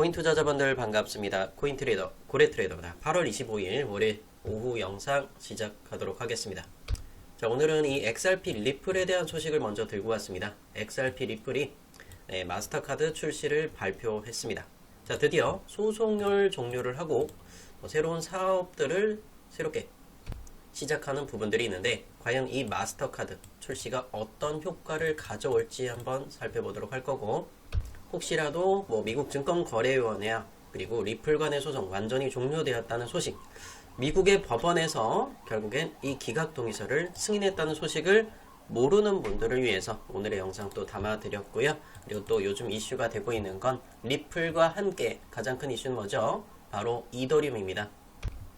코인 투자자분들 반갑습니다. 코인트레이더 고래트레이더입니다. 8월 25일 월요일 오후 영상 시작하도록 하겠습니다. 자, 오늘은 이 XRP 리플에 대한 소식을 먼저 들고 왔습니다. XRP 리플이 마스터카드 출시를 발표했습니다. 자, 드디어 소송을 종료를 하고 새로운 사업들을 새롭게 시작하는 부분들이 있는데, 과연 이 마스터카드 출시가 어떤 효과를 가져올지 한번 살펴보도록 할 거고, 혹시라도 미국 증권거래위원회와 그리고 리플 간의 소송 완전히 종료되었다는 소식, 미국의 법원에서 결국엔 이 기각동의서를 승인했다는 소식을 모르는 분들을 위해서 오늘의 영상 또 담아드렸고요. 그리고 또 요즘 이슈가 되고 있는 건 리플과 함께 가장 큰 이슈는 뭐죠? 바로 이더리움입니다.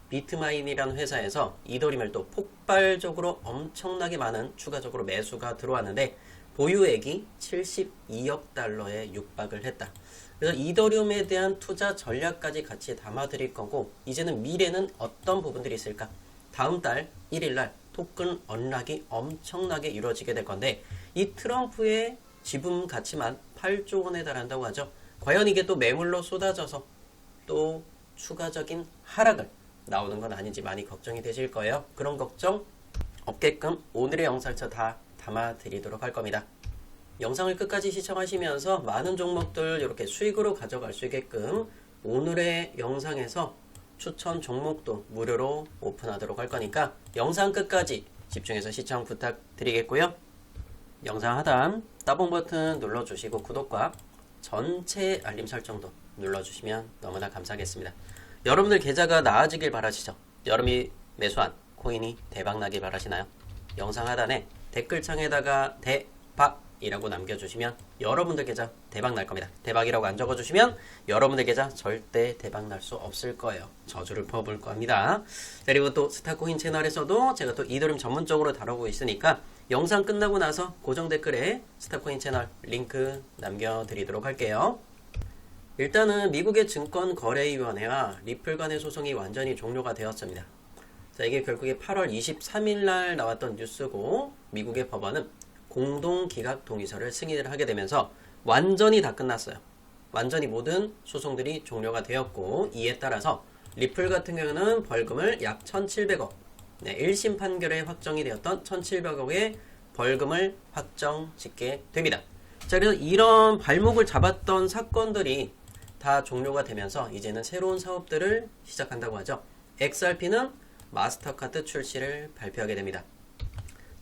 비트마인이라는 회사에서 이더리움을 또 폭발적으로 엄청나게 많은 추가적으로 매수가 들어왔는데, 보유액이 72억 달러에 육박을 했다. 그래서 이더리움에 대한 투자 전략까지 같이 담아드릴 거고, 이제는 미래는 어떤 부분들이 있을까? 다음 달 1일날 토큰 언락이 엄청나게 이루어지게 될 건데, 이 트럼프의 지분 가치만 8조 원에 달한다고 하죠. 과연 이게 또 매물로 쏟아져서 또 추가적인 하락을 나오는 건 아닌지 많이 걱정이 되실 거예요. 그런 걱정 없게끔 오늘의 영상에서 다 담아드리도록 할 겁니다. 영상을 끝까지 시청하시면서 많은 종목들 이렇게 수익으로 가져갈 수 있게끔 오늘의 영상에서 추천 종목도 무료로 오픈하도록 할 거니까 영상 끝까지 집중해서 시청 부탁드리겠고요. 영상 하단 따봉 버튼 눌러주시고 구독과 전체 알림 설정도 눌러주시면 너무나 감사하겠습니다. 여러분들 계좌가 나아지길 바라시죠? 여러분이 매수한 코인이 대박나길 바라시나요? 영상 하단에 댓글창에다가 대박이라고 남겨주시면 여러분들 계좌 대박 날 겁니다. 대박이라고 안 적어주시면 여러분들 계좌 절대 대박 날 수 없을 거예요. 저주를 퍼볼 겁니다. 그리고 또 스타코인 채널에서도 제가 또 이더리움 전문적으로 다루고 있으니까 영상 끝나고 나서 고정 댓글에 스타코인 채널 링크 남겨드리도록 할게요. 일단은 미국의 증권거래위원회와 리플 간의 소송이 완전히 종료가 되었습니다. 자, 이게 결국에 8월 23일 날 나왔던 뉴스고, 미국의 법원은 공동기각동의서를 승인을 하게 되면서 완전히 다 끝났어요. 완전히 모든 소송들이 종료가 되었고, 이에 따라서 리플 같은 경우는 벌금을 약 1,700억, 1심 판결에 확정이 되었던 1,700억의 벌금을 확정 짓게 됩니다. 자, 그래서 이런 발목을 잡았던 사건들이 다 종료가 되면서 이제는 새로운 사업들을 시작한다고 하죠. XRP는 마스터카드 출시를 발표하게 됩니다.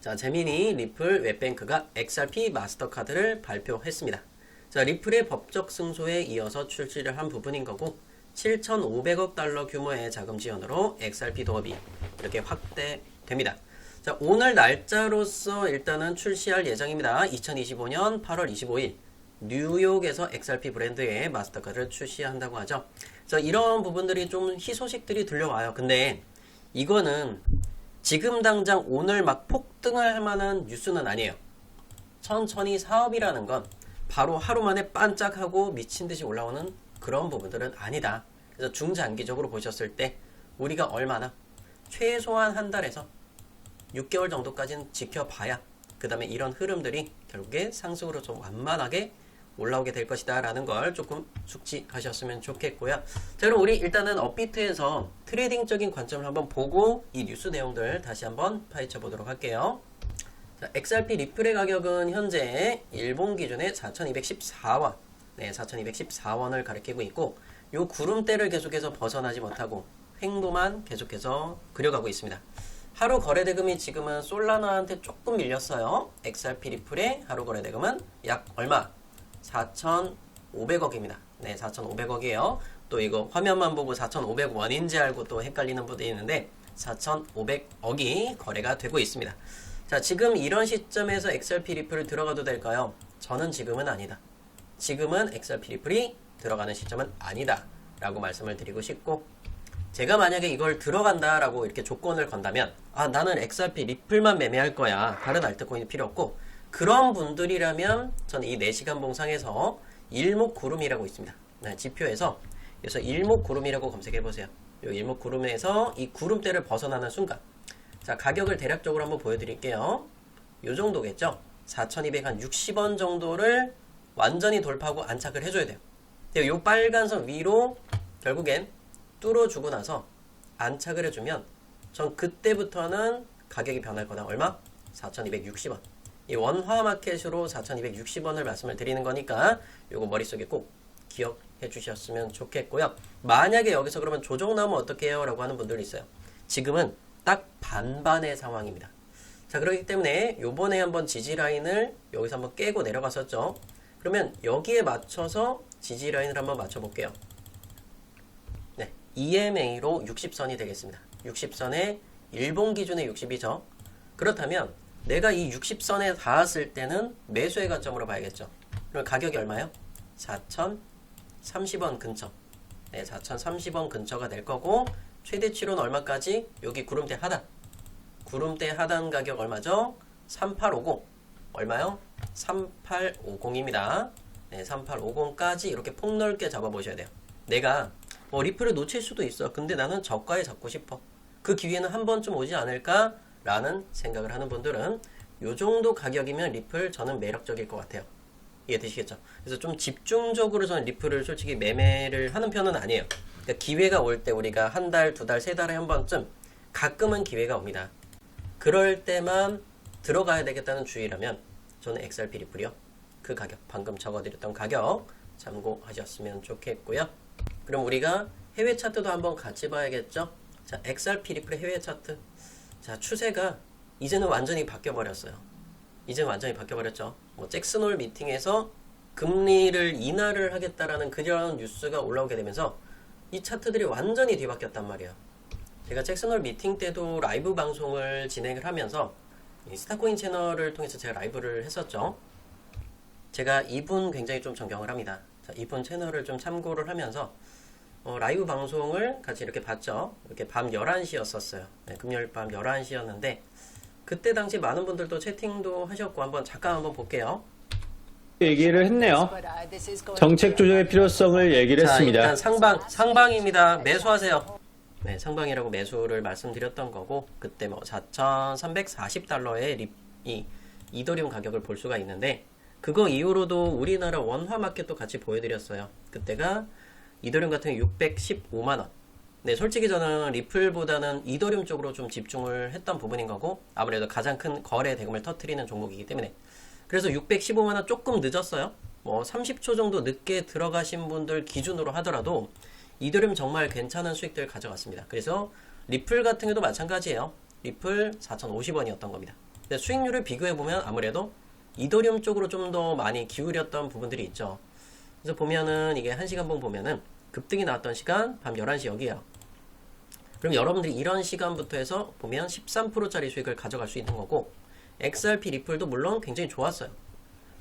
자, 재미니 리플 웹뱅크가 XRP 마스터카드를 발표했습니다. 자, 리플의 법적 승소에 이어서 출시를 한 부분인 거고, 7,500억 달러 규모의 자금 지원으로 XRP 도업이 이렇게 확대됩니다. 자, 오늘 날짜로서 일단은 출시할 예정입니다. 2025년 8월 25일 뉴욕에서 XRP 브랜드의 마스터카드를 출시한다고 하죠. 자, 이런 부분들이 좀 희소식들이 들려와요. 근데 이거는 지금 당장 오늘 막 폭등을 할 만한 뉴스는 아니에요. 천천히 사업이라는 건 바로 하루 만에 반짝하고 미친듯이 올라오는 그런 부분들은 아니다. 그래서 중장기적으로 보셨을 때 우리가 얼마나 최소한 한 달에서 6개월 정도까지는 지켜봐야 그 다음에 이런 흐름들이 결국에 상승으로 좀 완만하게 올라오게 될 것이다 라는 걸 조금 숙지하셨으면 좋겠고요. 자, 그럼 우리 일단은 업비트에서 트레이딩적인 관점을 한번 보고 이 뉴스 내용들 다시 한번 파헤쳐 보도록 할게요. 자, XRP 리플의 가격은 현재 일본 기준에 4,214원, 4,214원을 가리키고 있고, 요 구름대를 계속해서 벗어나지 못하고 횡도만 계속해서 그려가고 있습니다. 하루 거래대금이 지금은 솔라나한테 조금 밀렸어요. XRP 리플의 하루 거래대금은 약 얼마? 4,500억입니다. 네, 4,500억이에요. 또 이거 화면만 보고 4,500원인지 알고 또 헷갈리는 분들이 있는데 4,500억이 거래가 되고 있습니다. 자, 지금 이런 시점에서 XRP 리플을 들어가도 될까요? 저는 지금은 아니다. 지금은 XRP 리플이 들어가는 시점은 아니다 라고 말씀을 드리고 싶고, 제가 만약에 이걸 들어간다라고 이렇게 조건을 건다면, 나는 XRP 리플만 매매할 거야, 다른 알트코인이 필요 없고, 그런 분들이라면 저는 이 4시간 봉상에서 일목구름이라고 있습니다. 지표에서, 그래서 일목구름이라고 검색해보세요. 이 일목구름에서 이 구름대를 벗어나는 순간, 자, 가격을 대략적으로 한번 보여드릴게요. 요 정도겠죠? 4,260원 정도를 완전히 돌파하고 안착을 해줘야 돼요. 요 빨간 선 위로 결국엔 뚫어주고 나서 안착을 해주면 전 그때부터는 가격이 변할 거다. 얼마? 4,260원. 이 원화 마켓으로 4,260원을 말씀을 드리는 거니까 요거 머릿속에 꼭 기억해 주셨으면 좋겠고요. 만약에 여기서 그러면 조정 나오면 어떻게 해요? 라고 하는 분들이 있어요. 지금은 딱 반반의 상황입니다. 자, 그렇기 때문에 요번에 한번 지지 라인을 여기서 한번 깨고 내려갔었죠. 그러면 여기에 맞춰서 지지 라인을 한번 맞춰 볼게요. 네, EMA로 60선이 되겠습니다. 60선에 일본 기준의 60이죠. 그렇다면 내가 이 60선에 닿았을 때는 매수의 관점으로 봐야겠죠. 그럼 가격이 얼마요? 4,030원 근처. 네, 4,030원 근처가 될 거고, 최대치로는 얼마까지? 여기 구름대 하단. 구름대 하단 가격 얼마죠? 3850. 얼마요? 3850입니다. 네, 3850까지 이렇게 폭넓게 잡아보셔야 돼요. 내가 리플을 놓칠 수도 있어. 근데 나는 저가에 잡고 싶어. 그 기회는 한 번쯤 오지 않을까? 라는 생각을 하는 분들은 요 정도 가격이면 리플 저는 매력적일 것 같아요. 이해되시겠죠? 그래서 좀 집중적으로 저는 리플을 솔직히 매매를 하는 편은 아니에요. 그러니까 기회가 올 때 우리가 한 달, 두 달, 세 달에 한 번쯤 가끔은 기회가 옵니다. 그럴 때만 들어가야 되겠다는 주의라면 저는 XRP 리플이요. 그 가격, 방금 적어드렸던 가격 참고하셨으면 좋겠고요. 그럼 우리가 해외 차트도 한번 같이 봐야겠죠? 자, XRP 리플의 해외 차트. 자, 추세가 이제는 완전히 바뀌어버렸어요. 이제는 완전히 바뀌어버렸죠. 뭐 잭슨홀 미팅에서 금리를 인하를 하겠다라는 그런 뉴스가 올라오게 되면서 이 차트들이 완전히 뒤바뀌었단 말이에요. 제가 잭슨홀 미팅 때도 라이브 방송을 진행을 하면서 이 스타코인 채널을 통해서 제가 라이브를 했었죠. 제가 이분 굉장히 좀 존경을 합니다. 자, 이분 채널을 좀 참고를 하면서 라이브 방송을 같이 이렇게 봤죠. 이렇게 밤 11시였었어요. 네, 금요일 밤 11시였는데 그때 당시 많은 분들도 채팅도 하셨고 잠깐 한번 볼게요. 얘기를 했네요. 정책 조정의 필요성을 얘기를 자, 했습니다. 일단 상방입니다. 매수하세요. 네, 상방이라고 매수를 말씀드렸던 거고 그때 뭐 4,340달러의 이 이더리움 가격을 볼 수가 있는데 그거 이후로도 우리나라 원화 마켓도 같이 보여드렸어요. 그때가 이더리움 같은 경우 615만원. 네, 솔직히 저는 리플보다는 이더리움 쪽으로 좀 집중을 했던 부분인 거고 아무래도 가장 큰 거래 대금을 터뜨리는 종목이기 때문에 그래서 615만원 조금 늦었어요. 뭐 30초 정도 늦게 들어가신 분들 기준으로 하더라도 이더리움 정말 괜찮은 수익들 가져갔습니다. 그래서 리플 같은 경우도 마찬가지예요. 리플 4,050원이었던 겁니다. 근데 수익률을 비교해보면 아무래도 이더리움 쪽으로 좀 더 많이 기울였던 부분들이 있죠. 그래서 보면은 이게 1시간 봉 보면은 급등이 나왔던 시간 밤 11시 여기에요. 그럼 여러분들이 이런 시간부터 해서 보면 13%짜리 수익을 가져갈 수 있는 거고 XRP 리플도 물론 굉장히 좋았어요.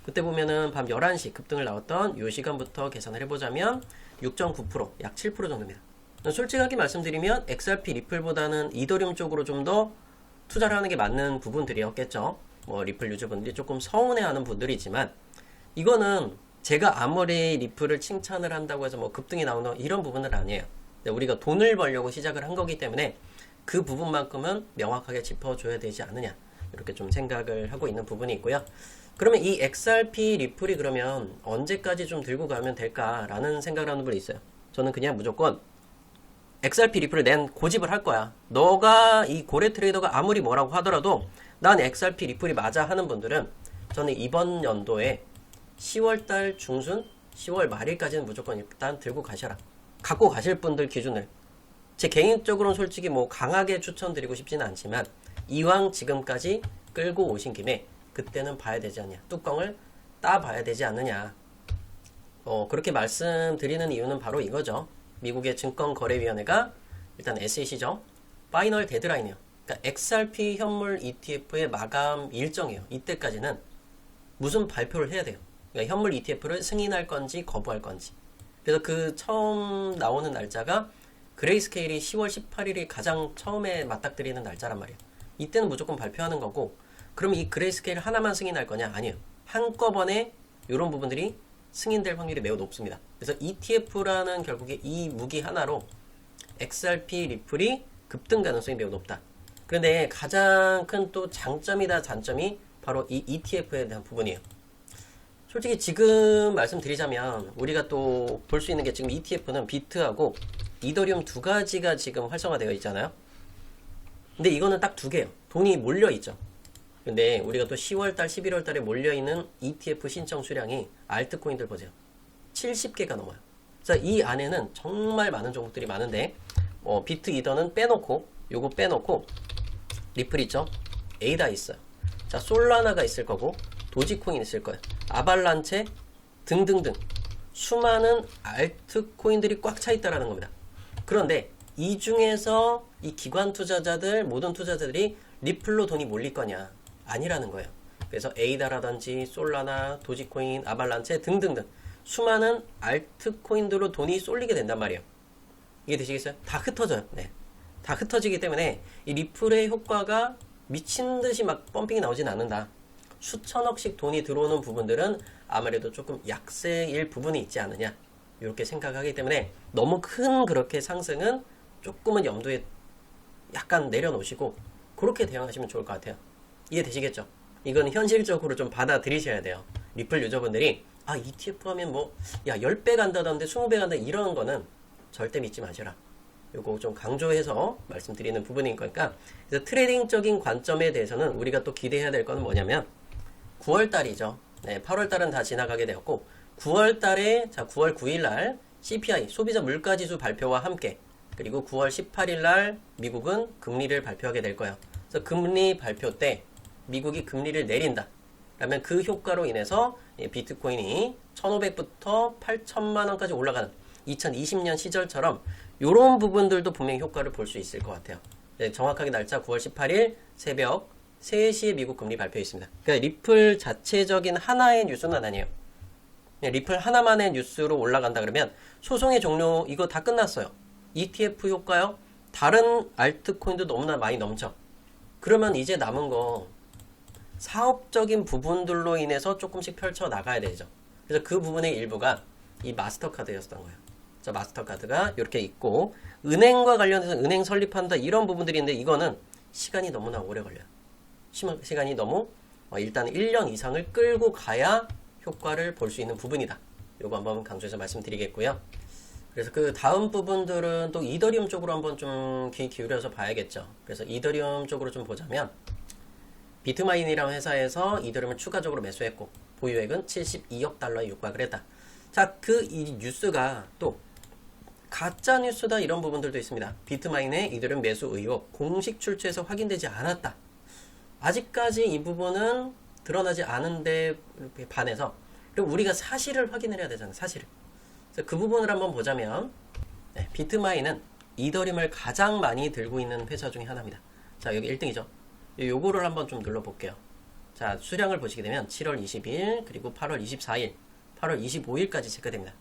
그때 보면은 밤 11시 급등을 나왔던 이 시간부터 계산을 해보자면 6.9%, 약 7% 정도입니다. 솔직하게 말씀드리면 XRP 리플보다는 이더리움 쪽으로 좀 더 투자를 하는 게 맞는 부분들이었겠죠. 뭐 리플 유저분들이 조금 서운해하는 분들이지만 이거는 제가 아무리 리플을 칭찬을 한다고 해서 뭐 급등이 나오는 이런 부분은 아니에요. 우리가 돈을 벌려고 시작을 한 거기 때문에 그 부분만큼은 명확하게 짚어줘야 되지 않느냐 이렇게 좀 생각을 하고 있는 부분이 있고요. 그러면 이 XRP 리플이 그러면 언제까지 좀 들고 가면 될까라는 생각을 하는 분이 있어요. 저는 그냥 무조건 XRP 리플을 낸 고집을 할 거야. 너가 이 고래 트레이더가 아무리 뭐라고 하더라도 난 XRP 리플이 맞아 하는 분들은 저는 이번 연도에 10월달 중순, 10월 말일까지는 무조건 일단 들고 가셔라. 갖고 가실 분들 기준을. 제 개인적으로는 솔직히 뭐 강하게 추천드리고 싶지는 않지만 이왕 지금까지 끌고 오신 김에 그때는 봐야 되지 않냐. 뚜껑을 따봐야 되지 않느냐. 그렇게 말씀드리는 이유는 바로 이거죠. 미국의 증권거래위원회가 일단 SEC죠. 파이널 데드라인이에요. 그러니까 XRP 현물 ETF의 마감 일정이에요. 이때까지는 무슨 발표를 해야 돼요. 그러니까 현물 ETF를 승인할 건지 거부할 건지. 그래서 그 처음 나오는 날짜가 그레이스케일이 10월 18일이 가장 처음에 맞닥뜨리는 날짜란 말이에요. 이때는 무조건 발표하는 거고 그럼 이 그레이스케일 하나만 승인할 거냐? 아니에요. 한꺼번에 이런 부분들이 승인될 확률이 매우 높습니다. 그래서 ETF라는 결국에 이 무기 하나로 XRP 리플이 급등 가능성이 매우 높다. 그런데 가장 큰 또 장점이다 단점이 바로 이 ETF에 대한 부분이에요. 솔직히 지금 말씀드리자면 우리가 또 볼 수 있는 게 지금 ETF는 비트하고 이더리움 두 가지가 지금 활성화되어 있잖아요. 근데 이거는 딱 두 개예요. 돈이 몰려 있죠. 근데 우리가 또 10월달, 11월달에 몰려있는 ETF 신청 수량이 알트코인들 보세요. 70개가 넘어요. 자, 이 안에는 정말 많은 종목들이 많은데 비트 이더는 빼놓고 요거 빼놓고 리플 있죠? 에이다 있어요. 자, 솔라나가 있을 거고 도지코인 있을 거예요. 아발란체 등등등 수많은 알트코인들이 꽉 차 있다라는 겁니다. 그런데 이 중에서 이 기관 투자자들, 모든 투자자들이 리플로 돈이 몰릴 거냐? 아니라는 거예요. 그래서 에이다라든지 솔라나, 도지코인, 아발란체 등등등 수많은 알트코인들로 돈이 쏠리게 된단 말이에요. 이게 되시겠어요? 다 흩어져요. 네. 다 흩어지기 때문에 이 리플의 효과가 미친 듯이 막 펌핑이 나오진 않는다. 수천억씩 돈이 들어오는 부분들은 아무래도 조금 약세일 부분이 있지 않느냐. 이렇게 생각하기 때문에 너무 큰 그렇게 상승은 조금은 염두에 약간 내려놓으시고 그렇게 대응하시면 좋을 것 같아요. 이해되시겠죠? 이건 현실적으로 좀 받아들이셔야 돼요. 리플 유저분들이 ETF 하면 10배 간다던데 20배 간다 이런 거는 절대 믿지 마시라. 요거 좀 강조해서 말씀드리는 부분인 거니까. 그래서 트레이딩적인 관점에 대해서는 우리가 또 기대해야 될 거는 뭐냐면 9월달이죠. 네, 8월달은 다 지나가게 되었고 9월달에 9월 9일날 CPI 소비자 물가지수 발표와 함께 그리고 9월 18일날 미국은 금리를 발표하게 될 거예요. 그래서 금리 발표 때 미국이 금리를 내린다. 그러면 그 효과로 인해서 비트코인이 1,500부터 8천만 원까지 올라가는 2020년 시절처럼 이런 부분들도 분명히 효과를 볼 수 있을 것 같아요. 네, 정확하게 날짜 9월 18일 새벽 3시에 미국 금리 발표 있습니다. 그러니까 리플 자체적인 하나의 뉴스는 아니에요. 리플 하나만의 뉴스로 올라간다 그러면 소송의 종료 이거 다 끝났어요. ETF 효과요? 다른 알트코인도 너무나 많이 넘쳐. 그러면 이제 남은 거 사업적인 부분들로 인해서 조금씩 펼쳐 나가야 되죠. 그래서 그 부분의 일부가 이 마스터카드였던 거예요. 자, 마스터카드가 이렇게 있고 은행과 관련해서 은행 설립한다 이런 부분들이 있는데 이거는 시간이 너무나 오래 걸려요. 시간이 너무 일단 1년 이상을 끌고 가야 효과를 볼 수 있는 부분이다. 요거 한번 강조해서 말씀드리겠고요. 그래서 그 다음 부분들은 또 이더리움 쪽으로 한번 좀 귀 기울여서 봐야겠죠. 그래서 이더리움 쪽으로 좀 보자면 비트마인이라는 회사에서 이더리움을 추가적으로 매수했고 보유액은 72억 달러에 육박을 했다. 자, 그 이 뉴스가 또 가짜 뉴스다 이런 부분들도 있습니다. 비트마인의 이더리움 매수 의혹 공식 출처에서 확인되지 않았다. 아직까지 이 부분은 드러나지 않은데 반해서 그리고 우리가 사실을 확인을 해야 되잖아요. 사실을. 그래서 그 부분을 한번 보자면 비트마인은 이더리움을 가장 많이 들고 있는 회사 중에 하나입니다. 자, 여기 1등이죠. 요거를 한번 좀 눌러볼게요. 자, 수량을 보시게 되면 7월 20일 그리고 8월 24일 8월 25일까지 체크됩니다.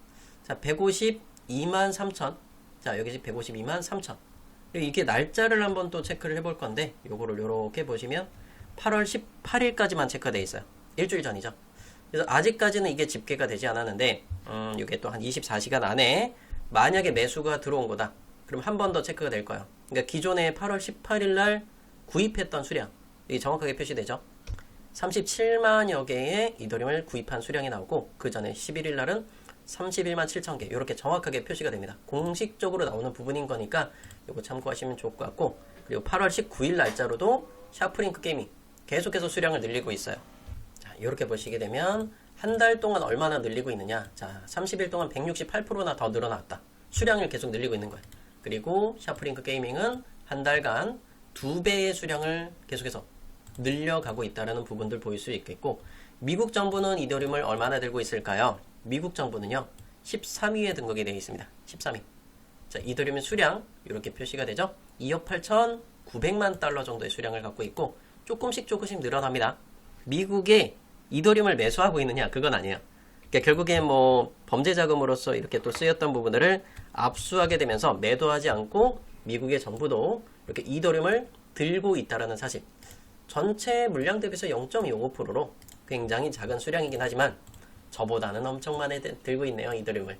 자, 152만 3천. 자, 여기 152만 3천. 이게 날짜를 한번 또 체크를 해볼 건데 요거를 요렇게 보시면 8월 18일까지만 체크되어 있어요. 일주일 전이죠. 그래서 아직까지는 이게 집계가 되지 않았는데 이게 또 한 24시간 안에 만약에 매수가 들어온 거다. 그럼 한 번 더 체크가 될 거예요. 그러니까 기존에 8월 18일 날 구입했던 수량 이게 정확하게 표시되죠. 37만여 개의 이더리움을 구입한 수량이 나오고 그 전에 11일 날은 31만 7천 개 이렇게 정확하게 표시가 됩니다. 공식적으로 나오는 부분인 거니까 이거 참고하시면 좋을 것 같고 그리고 8월 19일 날짜로도 샤프링크 게이밍 계속해서 수량을 늘리고 있어요. 자, 이렇게 보시게 되면 한 달 동안 얼마나 늘리고 있느냐. 자, 30일 동안 168%나 더 늘어났다. 수량을 계속 늘리고 있는 거예요. 그리고 샤프링크 게이밍은 한 달간 2배의 수량을 계속해서 늘려가고 있다는 부분들 보일 수 있겠고 미국 정부는 이더리움을 얼마나 들고 있을까요? 미국 정부는요 13위에 등록이 되어 있습니다. 13위. 자, 이더리움 수량 이렇게 표시가 되죠. 2억 8,900만 달러 정도의 수량을 갖고 있고 조금씩 늘어납니다. 미국에 이더리움을 매수하고 있느냐? 그건 아니에요. 그러니까 결국에 범죄 자금으로서 이렇게 또 쓰였던 부분들을 압수하게 되면서 매도하지 않고 미국의 정부도 이렇게 이더리움을 들고 있다라는 사실. 전체 물량 대비해서 0.25%로 굉장히 작은 수량이긴 하지만 저보다는 엄청 많이 들고 있네요. 이더리움을.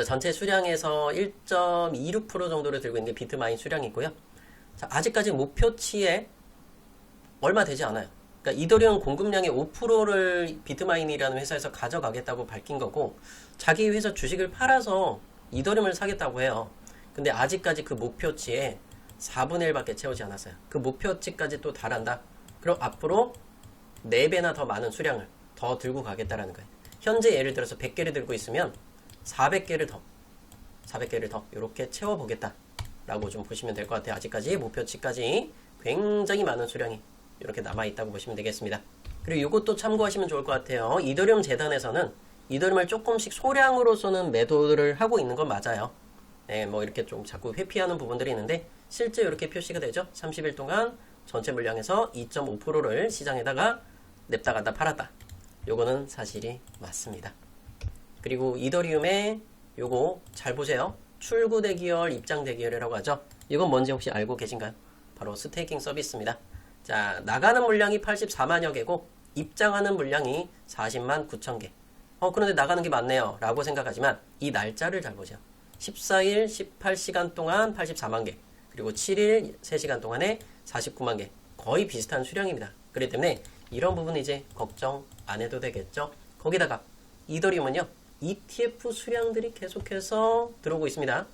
전체 수량에서 1.26% 정도를 들고 있는 게 비트마인 수량이고요. 자, 아직까지 목표치에 얼마 되지 않아요. 그러니까 이더리움 공급량의 5%를 비트마인이라는 회사에서 가져가겠다고 밝힌 거고, 자기 회사 주식을 팔아서 이더리움을 사겠다고 해요. 근데 아직까지 그 목표치에 4분의 1밖에 채우지 않았어요. 그 목표치까지 또 달한다. 그럼 앞으로 4배나 더 많은 수량을 더 들고 가겠다라는 거예요. 현재 예를 들어서 100개를 들고 있으면 400개를 더 이렇게 채워보겠다 라고 좀 보시면 될 것 같아요. 아직까지 목표치까지 굉장히 많은 수량이 이렇게 남아있다고 보시면 되겠습니다. 그리고 이것도 참고하시면 좋을 것 같아요. 이더리움 재단에서는 이더리움을 조금씩 소량으로 쏘는 매도를 하고 있는 건 맞아요. 네, 뭐 이렇게 좀 자꾸 회피하는 부분들이 있는데 실제 이렇게 표시가 되죠. 30일 동안 전체 물량에서 2.5%를 시장에다가 냅다 갖다 팔았다. 요거는 사실이 맞습니다. 그리고 이더리움에 요거 잘 보세요. 출구 대기열, 입장 대기열이라고 하죠. 이건 뭔지 혹시 알고 계신가요? 바로 스테이킹 서비스입니다. 자, 나가는 물량이 84만여 개고 입장하는 물량이 40만 9천 개. 그런데 나가는 게 많네요 라고 생각하지만 이 날짜를 잘 보세요. 14일 18시간 동안 84만 개, 그리고 7일 3시간 동안에 49만 개, 거의 비슷한 수량입니다. 그렇기 때문에 이런 부분은 이제 걱정 안 해도 되겠죠. 거기다가 이더리움은요, ETF 수량들이 계속해서 들어오고 있습니다.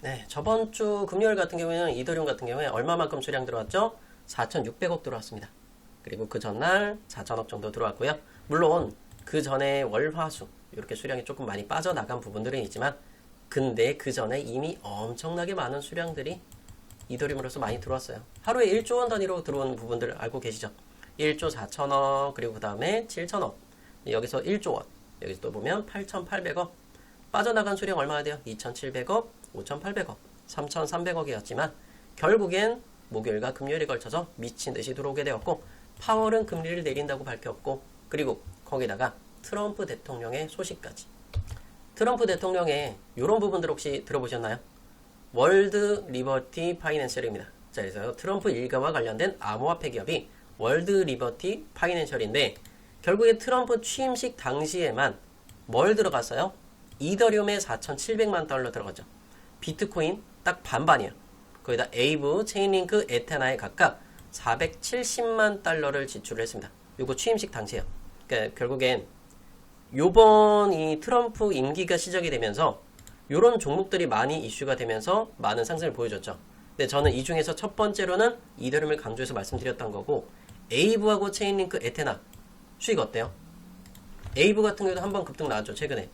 네, 저번 주 금요일 같은 경우에는 이더리움 같은 경우에 얼마만큼 수량 들어왔죠? 4,600억 들어왔습니다. 그리고 그 전날 4,000억 정도 들어왔고요. 물론 그 전에 월화수 이렇게 수량이 조금 많이 빠져나간 부분들은 있지만, 근데 그 전에 이미 엄청나게 많은 수량들이 이더리움으로서 많이 들어왔어요. 하루에 1조 원 단위로 들어온 부분들 알고 계시죠? 1조 4천억, 그리고 그 다음에 7천억, 여기서 1조 원, 여기서 또 보면 8,800억, 빠져나간 수량 얼마나 돼요? 2,700억, 5,800억, 3,300억이었지만 결국엔 목요일과 금요일에 걸쳐서 미친 듯이 들어오게 되었고, 파월은 금리를 내린다고 밝혔고, 그리고 거기다가 트럼프 대통령의 소식까지. 트럼프 대통령의 이런 부분들 혹시 들어보셨나요? 월드 리버티 파이낸셜입니다. 자, 그래서 트럼프 일가와 관련된 암호화폐 기업이 월드 리버티 파이낸셜인데, 결국에 트럼프 취임식 당시에만 뭘 들어갔어요? 이더리움에 4,700만 달러 들어갔죠. 비트코인 딱 반반이에요. 거기다 에이브, 체인링크, 에테나에 각각 470만 달러를 지출을 했습니다. 요거 취임식 당시에요. 그러니까 결국엔 요번 이 트럼프 임기가 시작이 되면서 요런 종목들이 많이 이슈가 되면서 많은 상승을 보여줬죠. 근데 저는 이 중에서 첫 번째로는 이더리움을 강조해서 말씀드렸던 거고, 에이브하고 체인링크, 에테나 수익 어때요? 에이브 같은 경우도 한번 급등 나왔죠, 최근에.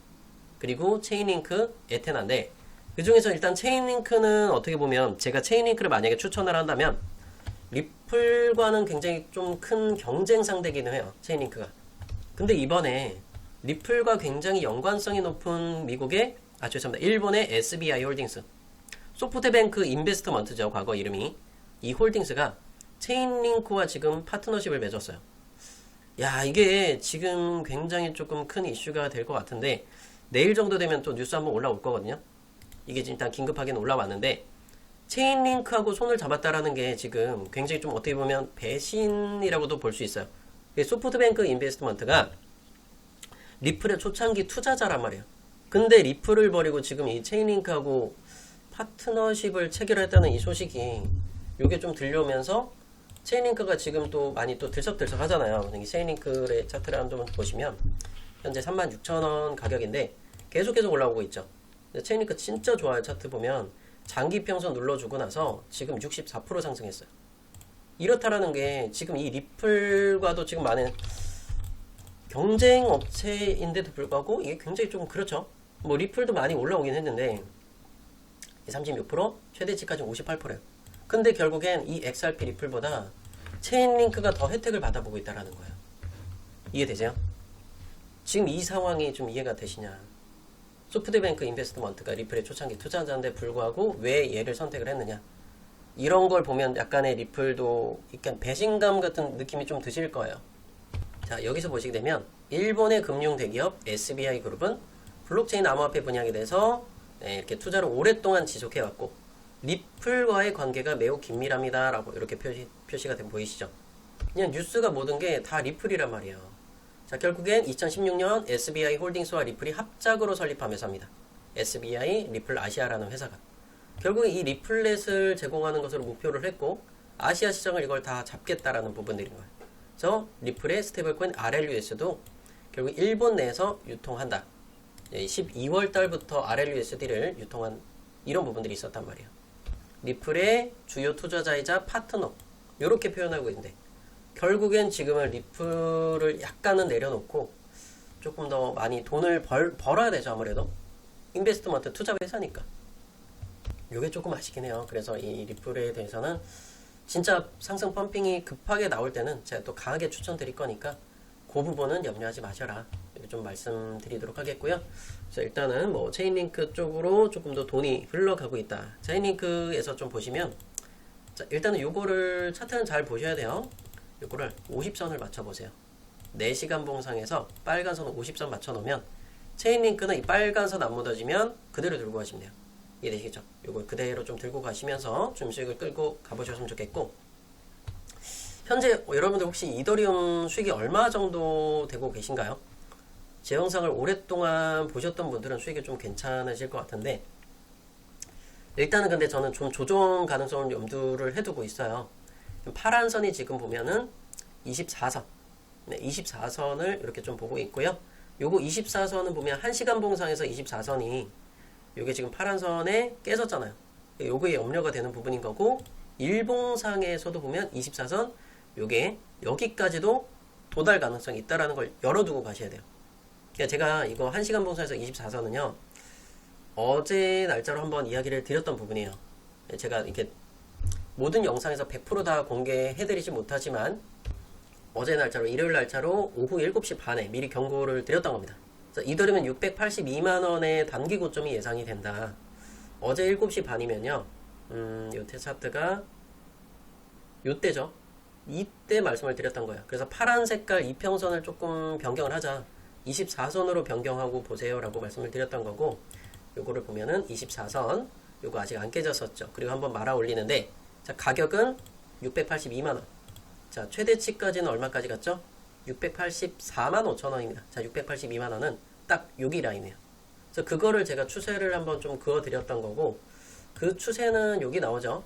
그리고 체인링크, 에테나인데, 그 중에서 일단 체인링크는 어떻게 보면 제가 체인링크를 만약에 추천을 한다면 리플과는 굉장히 좀 큰 경쟁 상대이기는 해요, 체인링크가. 근데 이번에 리플과 굉장히 연관성이 높은 미국의, 죄송합니다, 일본의 SBI 홀딩스, 소프트뱅크 인베스트먼트죠, 과거 이름이. 이 홀딩스가 체인링크와 지금 파트너십을 맺었어요. 야, 이게 지금 굉장히 조금 큰 이슈가 될 것 같은데, 내일 정도 되면 또 뉴스 한번 올라올 거거든요. 이게 일단 긴급하게는 올라왔는데, 체인링크하고 손을 잡았다라는 게 지금 굉장히 좀 어떻게 보면 배신이라고도 볼 수 있어요. 소프트뱅크 인베스트먼트가 리플의 초창기 투자자란 말이에요. 근데 리플을 버리고 지금 이 체인링크하고 파트너십을 체결했다는 이 소식이, 요게 좀 들려오면서 체인링크가 지금 또 많이 또 들썩들썩 하잖아요. 이 체인링크의 차트를 한번 보시면 현재 36,000원 가격인데 계속해서 올라오고 있죠. 체인링크 진짜 좋아요. 차트 보면 장기 평선 눌러주고 나서 지금 64% 상승했어요. 이렇다라는 게 지금 이 리플과도 지금 많은 경쟁 업체인데도 불구하고 이게 굉장히 좀 그렇죠. 뭐 리플도 많이 올라오긴 했는데 36%, 최대치까지 58%예요. 근데 결국엔 이 XRP 리플보다 체인링크가 더 혜택을 받아보고 있다는 거예요. 이해되세요? 지금 이 상황이 좀 이해가 되시냐? 소프트뱅크 인베스트먼트가 리플의 초창기 투자자인데 불구하고 왜 얘를 선택을 했느냐? 이런 걸 보면 약간의 리플도 약간 배신감 같은 느낌이 좀 드실 거예요. 자, 여기서 보시게 되면 일본의 금융 대기업 SBI 그룹은 블록체인 암호화폐 분야에 대해서 이렇게 투자를 오랫동안 지속해왔고, 리플과의 관계가 매우 긴밀합니다 라고 이렇게 표시가 된 보이시죠? 그냥 뉴스가 모든 게 다 리플이란 말이에요. 자, 결국엔 2016년 SBI 홀딩스와 리플이 합작으로 설립하면서 합니다. SBI 리플 아시아라는 회사가 결국에 이 리플렛을 제공하는 것으로 목표를 했고, 아시아 시장을 이걸 다 잡겠다라는 부분들인 거예요. 그래서 리플의 스테이블코인 RLUS도 결국 일본 내에서 유통한다. 12월 달부터 RLUSD를 유통한 이런 부분들이 있었단 말이에요. 리플의 주요 투자자이자 파트너 이렇게 표현하고 있는데 결국엔 지금은 리플을 약간은 내려놓고 조금 더 많이 돈을 벌어야 되죠. 아무래도 인베스트먼트 투자 회사니까 이게 조금 아쉽긴 해요. 그래서 이 리플에 대해서는 진짜 상승 펌핑이 급하게 나올 때는 제가 또 강하게 추천드릴 거니까 그 부분은 염려하지 마셔라. 이렇게 좀 말씀드리도록 하겠고요. 그래서 일단은 뭐 체인링크 쪽으로 조금 더 돈이 흘러가고 있다. 체인링크에서 좀 보시면 자, 일단은 요거를 차트는 잘 보셔야 돼요. 요거를 50선을 맞춰보세요. 4시간 봉상에서 빨간 선 50선 맞춰놓으면 체인링크는 이 빨간 선 안 묻어지면 그대로 들고 가시면 돼요. 이해되시겠죠? 요걸 그대로 좀 들고 가시면서 좀 수익을 끌고 가보셨으면 좋겠고 현재 여러분들 혹시 이더리움 수익이 얼마 정도 되고 계신가요? 제 영상을 오랫동안 보셨던 분들은 수익이 좀 괜찮으실 것 같은데 일단은 근데 저는 좀 조정 가능성을 염두를 해두고 있어요. 파란 선이 지금 보면은 24선 24선을 이렇게 좀 보고 있고요. 요거 24선은 보면 1시간 봉상에서 24선이 요게 지금 파란 선에 깨졌잖아요. 요거에 염려가 되는 부분인 거고 일봉상에서도 보면 24선 요게 여기까지도 도달 가능성이 있다라는 걸 열어두고 가셔야 돼요. 그러니까 제가 이거 1시간 봉상에서 24선은요 어제 날짜로 한번 이야기를 드렸던 부분이에요. 제가 이렇게 모든 영상에서 100% 다 공개해드리지 못하지만 어제 날짜로 일요일 날짜로 오후 7시 반에 미리 경고를 드렸던 겁니다. 이더리움은 682만원의 단기 고점이 예상이 된다. 어제 7시 반이면요 요때 차트가 요때죠. 이때 말씀을 드렸던 거예요. 그래서 파란 색깔 이평선을 조금 변경을 하자 24선으로 변경하고 보세요 라고 말씀을 드렸던 거고 요거를 보면은 24선 요거 아직 안 깨졌었죠. 그리고 한번 말아 올리는데 자 가격은 682만원 자 최대치까지는 얼마까지 갔죠? 684만 5천원입니다. 자 682만원은 딱 여기 라인이에요. 그래서 그거를 제가 추세를 한번 좀 그어드렸던 거고 그 추세는 여기 나오죠.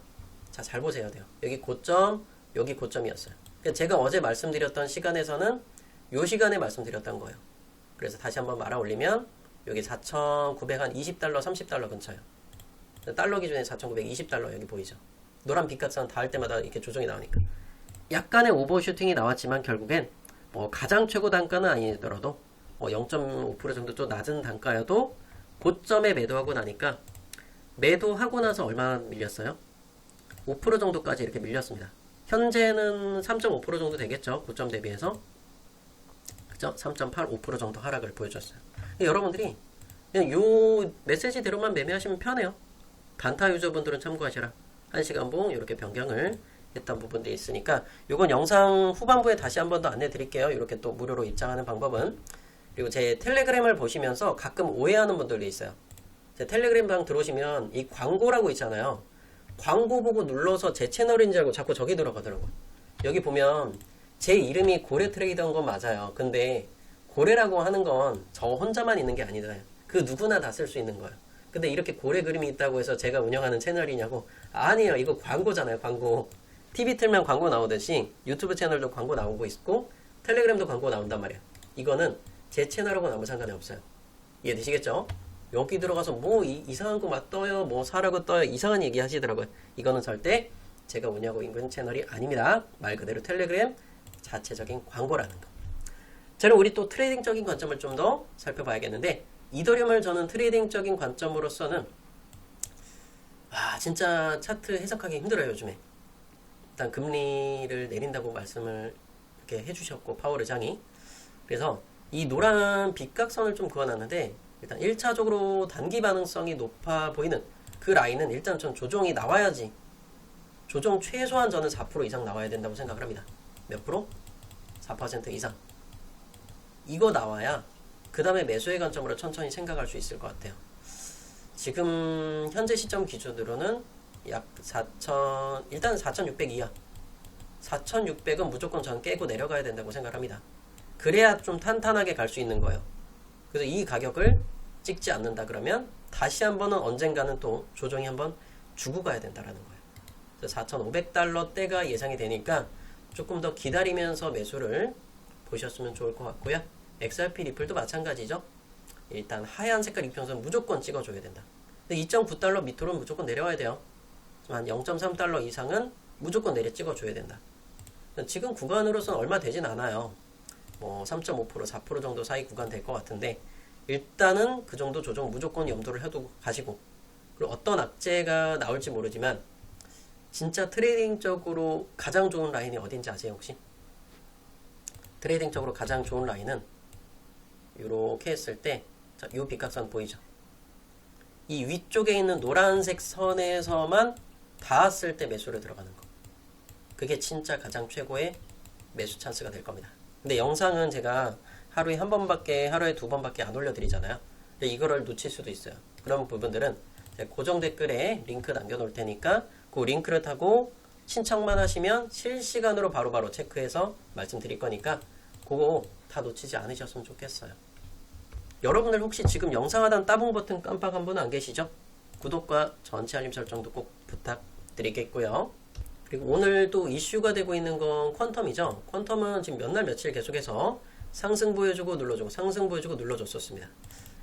자 잘 보셔야 돼요. 여기 고점 여기 고점이었어요. 제가 어제 말씀드렸던 시간에서는 요 시간에 말씀드렸던 거예요. 그래서 다시 한번 말아 올리면 여기 4,920달러 30달러 근처예요. 달러 기준에 4,920달러 여기 보이죠. 노란 빛깔선 닿을 때마다 이렇게 조정이 나오니까 약간의 오버슈팅이 나왔지만 결국엔 뭐 가장 최고 단가는 아니더라도 뭐 0.5% 정도 좀 낮은 단가여도 고점에 매도하고 나니까 매도하고 나서 얼마나 밀렸어요? 5% 정도까지 이렇게 밀렸습니다. 현재는 3.5% 정도 되겠죠. 고점 대비해서 그죠? 3.85% 정도 하락을 보여줬어요. 여러분들이 그냥 요 메시지대로만 매매하시면 편해요. 단타 유저분들은 참고하시라. 1시간 봉 이렇게 변경을 했던 부분들이 있으니까 요건 영상 후반부에 다시 한 번 더 안내 드릴게요. 이렇게 또 무료로 입장하는 방법은. 그리고 제 텔레그램을 보시면서 가끔 오해하는 분들도 있어요. 제 텔레그램 방 들어오시면 이 광고라고 있잖아요. 광고 보고 눌러서 제 채널인 줄 알고 자꾸 저기 들어가더라고요. 여기 보면 제 이름이 고래 트레이더인 건 맞아요. 근데 고래라고 하는 건 저 혼자만 있는 게 아니다. 그 누구나 다 쓸 수 있는 거예요. 근데 이렇게 고래 그림이 있다고 해서 제가 운영하는 채널이냐고? 아니에요. 이거 광고잖아요. 광고. TV 틀면 광고 나오듯이 유튜브 채널도 광고 나오고 있고 텔레그램도 광고 나온단 말이에요. 이거는 제 채널하고는 아무 상관이 없어요. 이해되시겠죠? 여기 들어가서 뭐 이상한 거 막 떠요. 뭐 사라고 떠요. 이상한 얘기 하시더라고요. 이거는 절대 제가 운영하고 있는 채널이 아닙니다. 말 그대로 텔레그램 자체적인 광고라는 거. 저는 우리 또 트레이딩적인 관점을 좀 더 살펴봐야겠는데 이더리움을 저는 트레이딩적인 관점으로서는 진짜 차트 해석하기 힘들어요. 요즘에 일단 금리를 내린다고 말씀을 이렇게 해주셨고 파월 의장이 그래서 이 노란 빗각선을 좀 그어놨는데 일단 1차적으로 단기 반응성이 높아 보이는 그 라인은 일단 전 조정이 나와야지 조정 최소한 저는 4% 이상 나와야 된다고 생각을 합니다. 몇 프로? 4% 이상 이거 나와야 그 다음에 매수의 관점으로 천천히 생각할 수 있을 것 같아요. 지금 현재 시점 기준으로는 약 4,000 일단 4,600 이하 4,600은 무조건 전 깨고 내려가야 된다고 생각합니다. 그래야 좀 탄탄하게 갈 수 있는 거예요. 그래서 이 가격을 찍지 않는다 그러면 다시 한번은 언젠가는 또 조정이 한번 주고 가야 된다라는 거예요. 그래서 4,500달러 대가 예상이 되니까 조금 더 기다리면서 매수를 보셨으면 좋을 것 같고요. XRP 리플도 마찬가지죠. 일단 하얀 색깔 이평선 무조건 찍어줘야 된다. 근데 2.9달러 밑으로는 무조건 내려와야 돼요. 한 0.3달러 이상은 무조건 내려 찍어줘야 된다. 지금 구간으로서는 얼마 되진 않아요. 뭐 3.5%, 4% 정도 사이 구간 될 것 같은데 일단은 그 정도 조정 무조건 염두를 해두고 가시고, 그리고 어떤 악재가 나올지 모르지만 진짜 트레이딩적으로 가장 좋은 라인이 어딘지 아세요 혹시? 트레이딩적으로 가장 좋은 라인은 이렇게 했을 때, 자, 이 빗각선 보이죠? 이 위쪽에 있는 노란색 선에서만 닿았을 때 매수를 들어가는 거. 그게 진짜 가장 최고의 매수 찬스가 될 겁니다. 근데 영상은 제가 하루에 한 번밖에, 하루에 두 번밖에 안 올려드리잖아요. 이거를 놓칠 수도 있어요. 그런 부분들은 제가 고정 댓글에 링크 남겨놓을 테니까 그 링크를 타고 신청만 하시면 실시간으로 바로바로 체크해서 말씀드릴 거니까 그거 다 놓치지 않으셨으면 좋겠어요. 여러분들 혹시 지금 영상 하단 따봉 버튼 깜빡한 분 안 계시죠? 구독과 전체 알림 설정도 꼭 부탁드리겠고요. 그리고 오늘도 이슈가 되고 있는 건 퀀텀이죠. 퀀텀은 지금 몇 날 며칠 계속해서 상승 보여주고 눌러주고 상승 보여주고 눌러줬었습니다.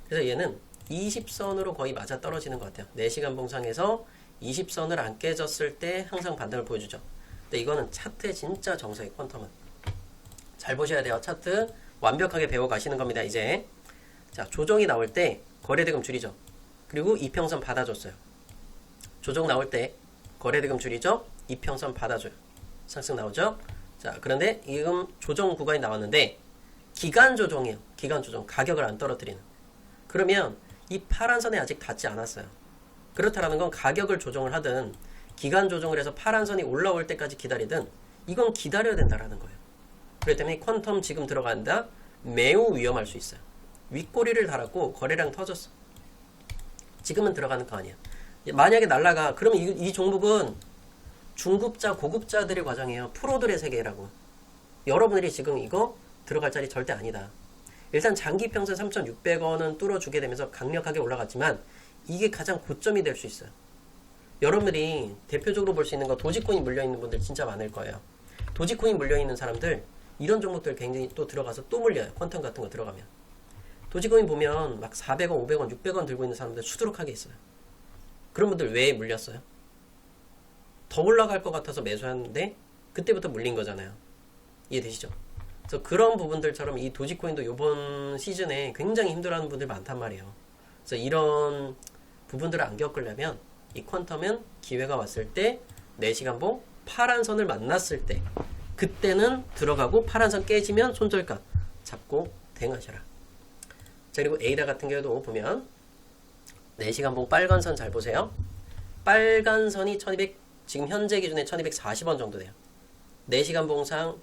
그래서 얘는 20선으로 거의 맞아 떨어지는 것 같아요. 4시간 봉상에서 20선을 안 깨졌을 때 항상 반등을 보여주죠. 근데 이거는 차트의 진짜 정석의 퀀텀은. 잘 보셔야 돼요. 차트 완벽하게 배워가시는 겁니다. 이제 자, 조정이 나올 때 거래대금 줄이죠. 그리고 이평선 받아줬어요. 조정 나올 때 거래대금 줄이죠. 이평선 받아줘요. 상승 나오죠. 자, 그런데 지금 조정 구간이 나왔는데 기간 조정이에요. 기간 조정. 가격을 안 떨어뜨리는. 그러면 이 파란 선에 아직 닿지 않았어요. 그렇다라는 건 가격을 조정을 하든 기간 조정을 해서 파란 선이 올라올 때까지 기다리든 이건 기다려야 된다라는 거예요. 그렇기 때문에 퀀텀 지금 들어간다? 매우 위험할 수 있어요. 윗꼬리를 달았고 거래량 터졌어. 지금은 들어가는 거 아니야. 만약에 날라가, 그러면 이 종목은 중급자, 고급자들의 과정이에요. 프로들의 세계라고. 여러분들이 지금 이거 들어갈 자리 절대 아니다. 일단 장기 평선 3,600원은 뚫어주게 되면서 강력하게 올라갔지만 이게 가장 고점이 될 수 있어요. 여러분들이 대표적으로 볼 수 있는 거 도지코인 물려있는 분들 진짜 많을 거예요. 도지코인 물려있는 사람들 이런 종목들 굉장히 또 들어가서 또 물려요. 퀀텀 같은 거 들어가면. 도지코인 보면 막 400원, 500원, 600원 들고 있는 사람들 수두룩하게 있어요. 그런 분들 왜 물렸어요? 더 올라갈 것 같아서 매수하는데 그때부터 물린 거잖아요. 이해되시죠? 그래서 그런 부분들처럼 이 도지코인도 이번 시즌에 굉장히 힘들어하는 분들 많단 말이에요. 그래서 이런 부분들을 안 겪으려면 이 퀀텀은 기회가 왔을 때 4시간 봉 파란 선을 만났을 때 그때는 들어가고 파란 선 깨지면 손절가 잡고 대응하셔라. 자, 그리고 에이다 같은 경우도 보면 4시간 봉 빨간 선 잘 보세요. 빨간 선이 1200, 지금 현재 기준에 1240원 정도 돼요. 4시간 봉상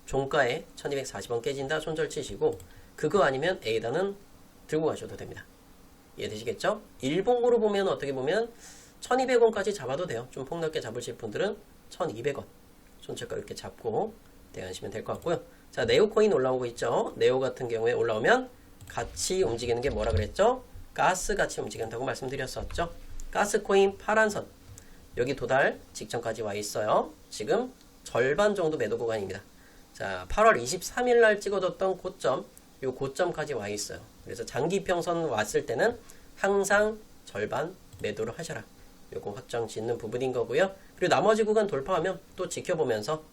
종가에 1240원 깨진다 손절 치시고, 그거 아니면 에이다는 들고 가셔도 됩니다. 이해되시겠죠? 일봉으로 보면 어떻게 보면 1200원까지 잡아도 돼요. 좀 폭넓게 잡으실 분들은 1200원 손절가 이렇게 잡고 대응하시면 될 것 같고요. 자, 네오코인 올라오고 있죠. 네오 같은 경우에 올라오면 같이 움직이는 게 뭐라 그랬죠? 가스 같이 움직인다고 말씀드렸었죠. 가스코인 파란선 여기 도달 직전까지 와 있어요. 지금 절반 정도 매도 구간입니다. 자, 8월 23일 날 찍어뒀던 고점, 요 고점까지 와 있어요. 그래서 장기평선 왔을 때는 항상 절반 매도를 하셔라. 요거 확정 짓는 부분인 거고요. 그리고 나머지 구간 돌파하면 또 지켜보면서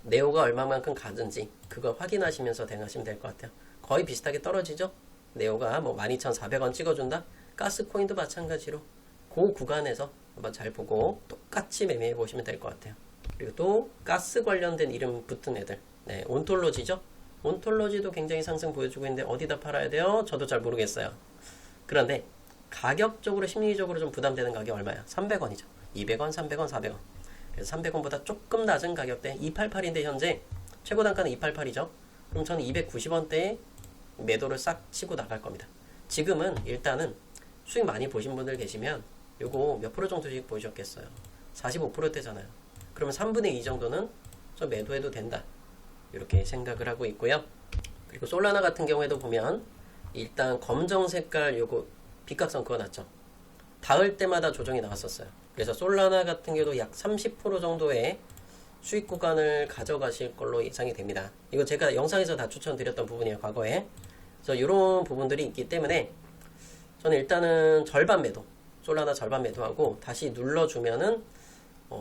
네오가 얼마만큼 가든지 그거 확인하시면서 대응하시면 될 것 같아요. 거의 비슷하게 떨어지죠. 네오가 뭐 12,400원 찍어준다. 가스코인도 마찬가지로 그 구간에서 한번 잘 보고 똑같이 매매해 보시면 될 것 같아요. 그리고 또 가스 관련된 이름 붙은 애들, 네, 온톨로지죠. 온톨로지도 굉장히 상승 보여주고 있는데 어디다 팔아야 돼요? 저도 잘 모르겠어요. 그런데 가격적으로 심리적으로 좀 부담되는 가격이 얼마야? 300원이죠. 200원, 300원, 400원. 그래서 300원보다 조금 낮은 가격대 288인데 현재 최고 단가는 288이죠. 그럼 저는 290원대에 매도를 싹 치고 나갈 겁니다. 지금은 일단은 수익 많이 보신 분들 계시면 요거 몇 프로 정도씩 보셨겠어요? 45%대잖아요. 그러면 3분의 2 정도는 좀 매도해도 된다. 이렇게 생각을 하고 있고요. 그리고 솔라나 같은 경우에도 보면 일단 검정 색깔 요거 빗각선 그어놨죠. 닿을 때마다 조정이 나왔었어요. 그래서 솔라나 같은 경우도 약 30% 정도의 수익 구간을 가져가실 걸로 예상이 됩니다. 이거 제가 영상에서 다 추천드렸던 부분이에요, 과거에. 그래서 이런 부분들이 있기 때문에 저는 일단은 절반 매도, 솔라나 절반 매도하고 다시 눌러주면은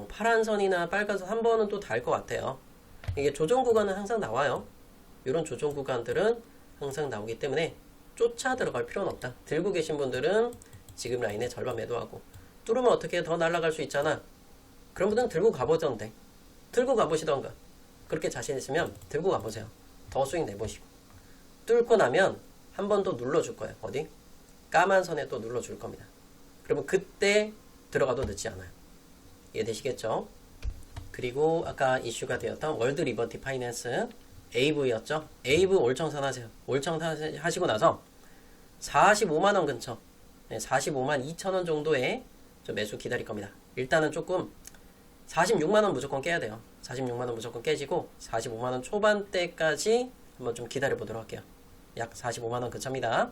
파란 선이나 빨간 선 한 번은 또 닿을 것 같아요. 이게 조정 구간은 항상 나와요. 이런 조정 구간들은 항상 나오기 때문에 쫓아 들어갈 필요는 없다. 들고 계신 분들은 지금 라인에 절반 매도하고 뚫으면 어떻게 더 날아갈 수 있잖아. 그런 분들은 들고 가보던데. 들고 가보시던가. 그렇게 자신 있으면 들고 가보세요. 더 수익 내보시고. 뚫고 나면 한 번 더 눌러줄 거예요. 어디? 까만 선에 또 눌러줄 겁니다. 그러면 그때 들어가도 늦지 않아요. 이해되시겠죠? 그리고 아까 이슈가 되었던 월드 리버티 파이낸스 AV였죠? AV 올청산 하세요. 올청산 하시고 나서 45만원 근처 45만 2천원 정도의 매수 기다릴 겁니다. 일단은 조금 46만원 무조건 깨야 돼요. 46만원 무조건 깨지고 45만원 초반대까지 한번 좀 기다려 보도록 할게요. 약 45만원 근처입니다.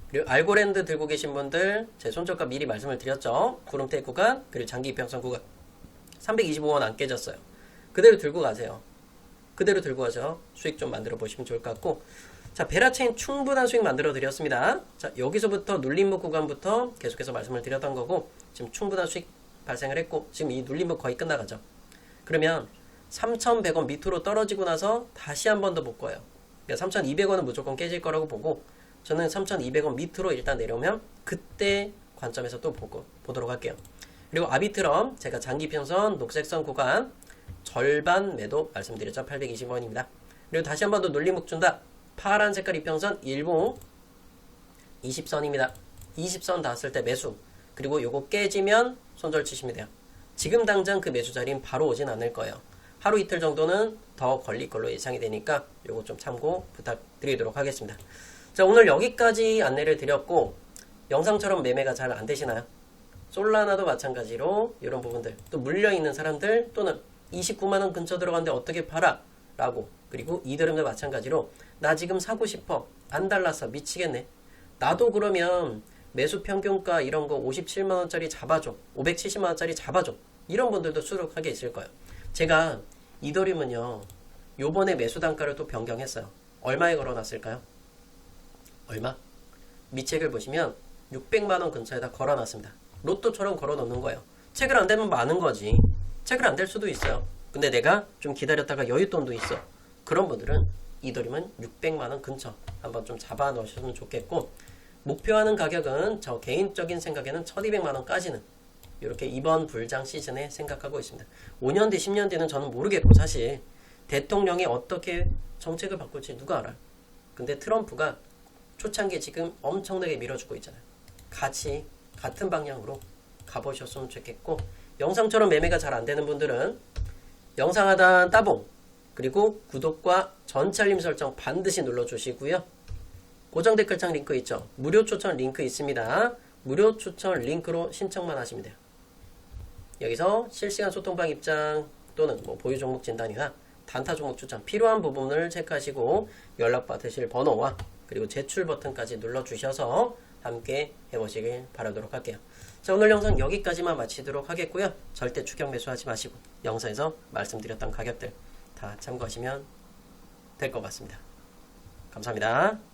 그리고 알고랜드 들고 계신 분들 제 손절가 미리 말씀을 드렸죠. 구름대 구간 그리고 장기 이평선 구간 325원 안 깨졌어요. 그대로 들고 가세요. 그대로 들고 가서 수익 좀 만들어 보시면 좋을 것 같고, 자, 베라체인 충분한 수익 만들어 드렸습니다. 자, 여기서부터 눌림목 구간부터 계속해서 말씀을 드렸던 거고, 지금 충분한 수익 발생을 했고, 지금 이 눌림목 거의 끝나가죠. 그러면 3,100원 밑으로 떨어지고 나서 다시 한 번 더 볼 거예요. 그러니까 3,200원은 무조건 깨질 거라고 보고, 저는 3,200원 밑으로 일단 내려오면 그때 관점에서 또 보도록 할게요. 그리고 아비트럼 제가 장기 평선 녹색선 구간 절반 매도 말씀드렸죠. 820원입니다. 그리고 다시 한 번 더 눌림목 준다. 파란 색깔 이평선 일봉 20선입니다. 20선 닿았을 때 매수. 그리고 요거 깨지면 손절 치시면 돼요. 지금 당장 그 매수 자리는 바로 오진 않을 거예요. 하루 이틀 정도는 더 걸릴 걸로 예상이 되니까 요거 좀 참고 부탁드리도록 하겠습니다. 자, 오늘 여기까지 안내를 드렸고, 영상처럼 매매가 잘 안 되시나요? 솔라나도 마찬가지로 이런 부분들, 또 물려있는 사람들, 또는 29만원 근처 들어갔는데 어떻게 팔아? 라고. 그리고 이들음도 마찬가지로 나 지금 사고 싶어. 안 달랐어. 미치겠네. 나도 그러면 매수 평균가 이런 거 57만원짜리 잡아줘. 570만원짜리 잡아줘. 이런 분들도 수록하게 있을 거예요. 제가 이더리움은요, 요번에 매수 단가를 또 변경했어요. 얼마에 걸어놨을까요? 얼마? 미책을 보시면 600만원 근처에다 걸어놨습니다. 로또처럼 걸어놓는 거예요. 체결 안 되면 많은 거지. 체결 안 될 수도 있어요. 근데 내가 좀 기다렸다가 여윳돈도 있어. 그런 분들은 이더리움은 600만원 근처 한번 좀 잡아 넣으셨으면 좋겠고, 목표하는 가격은 저 개인적인 생각에는 1200만원까지는 이렇게 이번 불장 시즌에 생각하고 있습니다. 5년 뒤 10년 뒤는 저는 모르겠고, 사실 대통령이 어떻게 정책을 바꿀지 누가 알아요. 근데 트럼프가 초창기에 지금 엄청나게 밀어주고 있잖아요. 같은 방향으로 가보셨으면 좋겠고, 영상처럼 매매가 잘 안되는 분들은 영상 하단 따봉, 그리고 구독과 전체 알림 설정 반드시 눌러주시고요. 고정 댓글창 링크 있죠? 무료 추천 링크 있습니다. 무료 추천 링크로 신청만 하시면 돼요. 여기서 실시간 소통방 입장 또는 보유 종목 진단이나 단타 종목 추천 필요한 부분을 체크하시고 연락 받으실 번호와 그리고 제출 버튼까지 눌러주셔서 함께 해보시길 바라도록 할게요. 자, 오늘 영상 여기까지만 마치도록 하겠고요. 절대 추격 매수하지 마시고 영상에서 말씀드렸던 가격들 다 참고하시면 될 것 같습니다. 감사합니다.